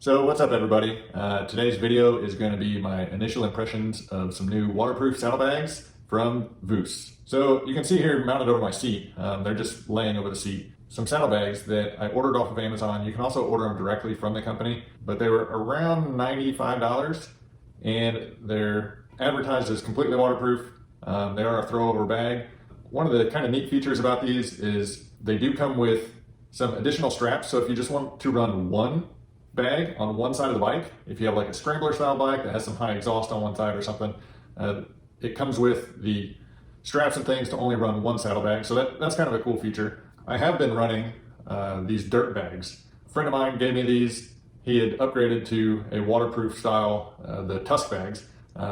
So what's up everybody? Today's video is going to be my initial impressions of some new waterproof saddlebags from VUZ. So you can see here mounted over my seat, they're just laying over the seat. Some saddlebags that I ordered off of Amazon. You can also order them directly from the company, but they were around $95 and they're advertised as completely waterproof. They are a throw over bag. One of the kind of neat features about these is they do come with some additional straps. So if you just want to run one bag on one side of the bike, if you have like a scrambler style bike that has some high exhaust on one side or something, it comes with the straps and things to only run one saddlebag. So that's kind of a cool feature. I have been running these dirt bags. A friend of mine gave me these. He had upgraded to a waterproof style, the tusk bags.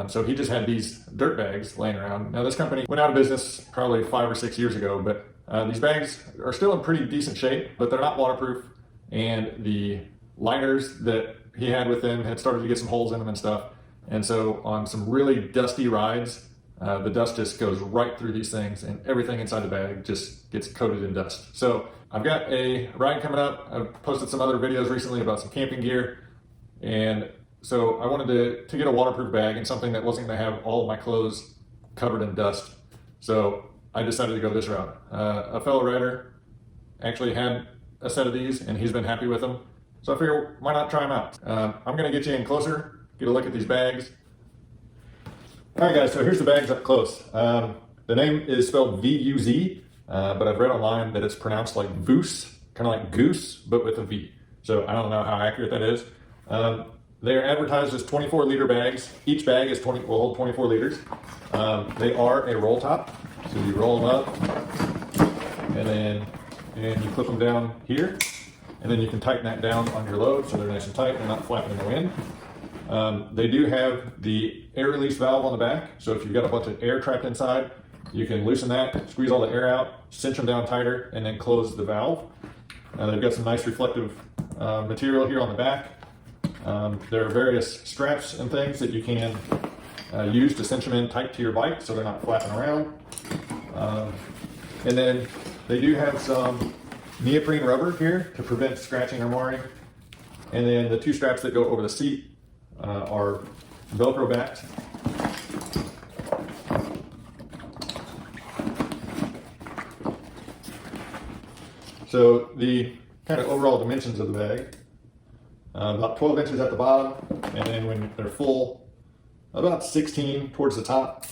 So he just had these dirt bags laying around. Now this company went out of business probably 5 or 6 years ago, but these bags are still in pretty decent shape, but they're not waterproof. And the liners that he had with them had started to get some holes in them and stuff. And so on some really dusty rides, the dust just goes right through these things and everything inside the bag just gets coated in dust. So I've got a ride coming up. I've posted some other videos recently about some camping gear. And so I wanted to get a waterproof bag and something that wasn't gonna have all of my clothes covered in dust. So I decided to go this route. A fellow rider actually had a set of these and he's been happy with them. So I figured, why not try them out? I'm gonna get you in closer, get a look at these bags. All right guys, so here's the bags up close. The name is spelled VUZ, but I've read online that it's pronounced like VUZ, kind of like goose, but with a V. So I don't know how accurate that is. They're advertised as 24-liter bags. Each bag will hold 24 liters. They are a roll top. So you roll them up and you clip them down here. And then you can tighten that down on your load so they're nice and tight, they're not flapping in the wind. They do have the air release valve on the back, so if you've got a bunch of air trapped inside, you can loosen that, squeeze all the air out, cinch them down tighter, and then close the valve. They've got some nice reflective material here on the back. There are various straps and things that you can use to cinch them in tight to your bike so they're not flapping around. And then they do have some neoprene rubber here to prevent scratching or marring. And then the two straps that go over the seat are Velcro backed. So the kind of overall dimensions of the bag, about 12 inches at the bottom, and then when they're full, about 16 towards the top.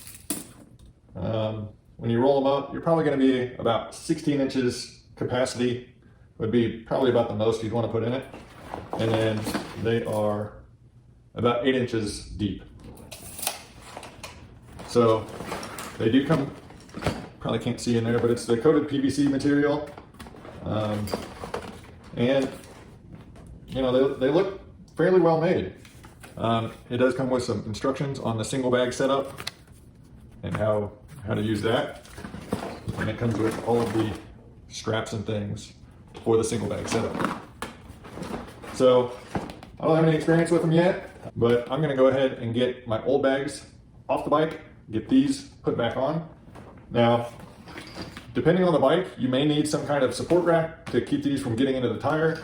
When you roll them up, you're probably going to be about 16 inches capacity would be probably about the most you'd want to put in it. And then they are about 8 inches deep. So they do come, probably can't see in there, but it's the coated PVC material. And you know, they look fairly well made. It does come with some instructions on the single bag setup and how to use that. And it comes with all of the straps and things for the single bag setup. So I don't have any experience with them yet, but I'm gonna go ahead and get my old bags off the bike, get these put back on. Now, depending on the bike, you may need some kind of support rack to keep these from getting into the tire.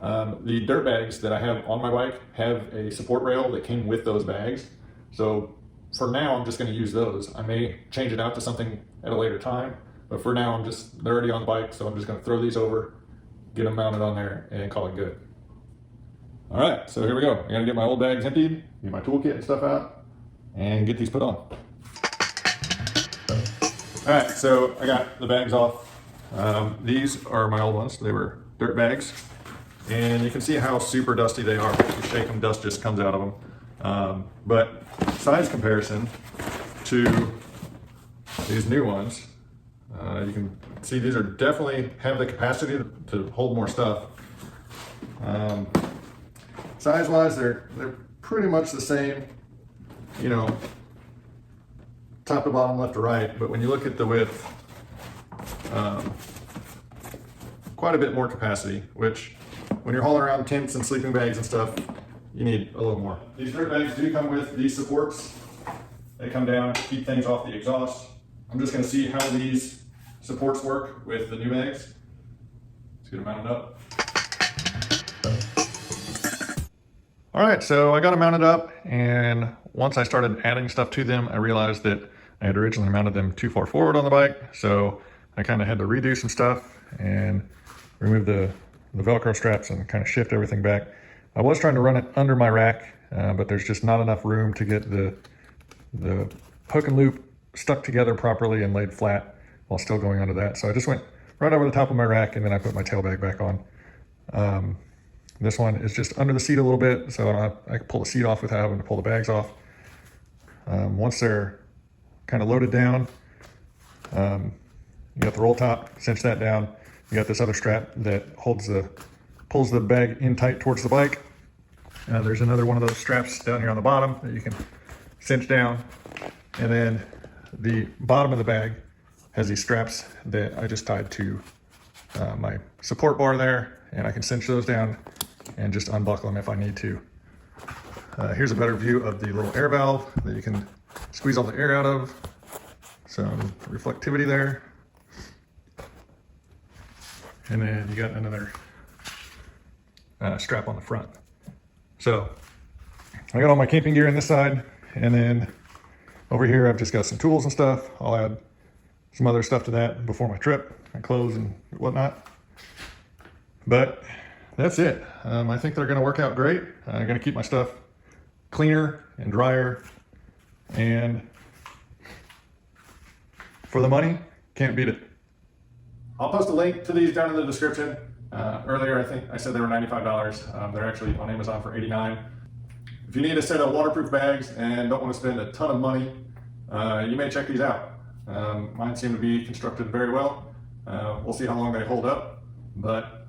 The dirt bags that I have on my bike have a support rail that came with those bags. So for now, I'm just gonna use those. I may change it out to something at a later time, but for now, they're already on the bike, so I'm just gonna throw these over, get them mounted on there, and call it good. All right, so here we go. I gotta get my old bags emptied, get my toolkit and stuff out, and get these put on. All right, so I got the bags off. These are my old ones. They were dirt bags. And you can see how super dusty they are. If you shake them, dust just comes out of them. But size comparison to these new ones, you can see these are definitely have the capacity to hold more stuff. Size-wise, they're pretty much the same, you know, top to bottom, left to right. But when you look at the width, quite a bit more capacity, which when you're hauling around tents and sleeping bags and stuff, you need a little more. These dirt bags do come with these supports. They come down to keep things off the exhaust. I'm just gonna see how these supports work with the new bags. Let's get them mounted up. All right, so I got them mounted up, and once I started adding stuff to them, I realized that I had originally mounted them too far forward on the bike, so I kind of had to redo some stuff and remove the Velcro straps and kind of shift everything back. I was trying to run it under my rack, but there's just not enough room to get the hook and loop stuck together properly and laid flat while still going under that. So I just went right over the top of my rack, and then I put my tail bag back on. This one is just under the seat a little bit, so I can pull the seat off without having to pull the bags off. Once they're kind of loaded down, you got the roll top, cinch that down. You got this other strap that pulls the bag in tight towards the bike. There's another one of those straps down here on the bottom that you can cinch down. And then the bottom of the bag has these straps that I just tied to my support bar there, and I can cinch those down and just unbuckle them if I need to. Here's a better view of the little air valve that you can squeeze all the air out of. Some reflectivity there. And then you got another strap on the front. So I got all my camping gear on this side, and then over here I've just got some tools and stuff. I'll add some other stuff to that before my trip, my clothes and whatnot. But that's it. I think they're going to work out great. I'm going to keep my stuff cleaner and drier, and for the money, can't beat it. I'll post a link to these down in the description. Earlier, I think I said they were $95. They're actually on Amazon for $89. If you need a set of waterproof bags and don't want to spend a ton of money, you may check these out. Mine seem to be constructed very well. We'll see how long they hold up, but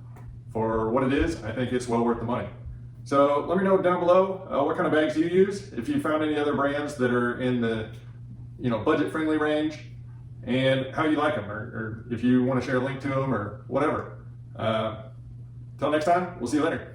for what it is, I think it's well worth the money. So let me know down below what kind of bags do you use, if you found any other brands that are in the budget-friendly range, and how you like them, or if you want to share a link to them or whatever. Till next time, we'll see you later.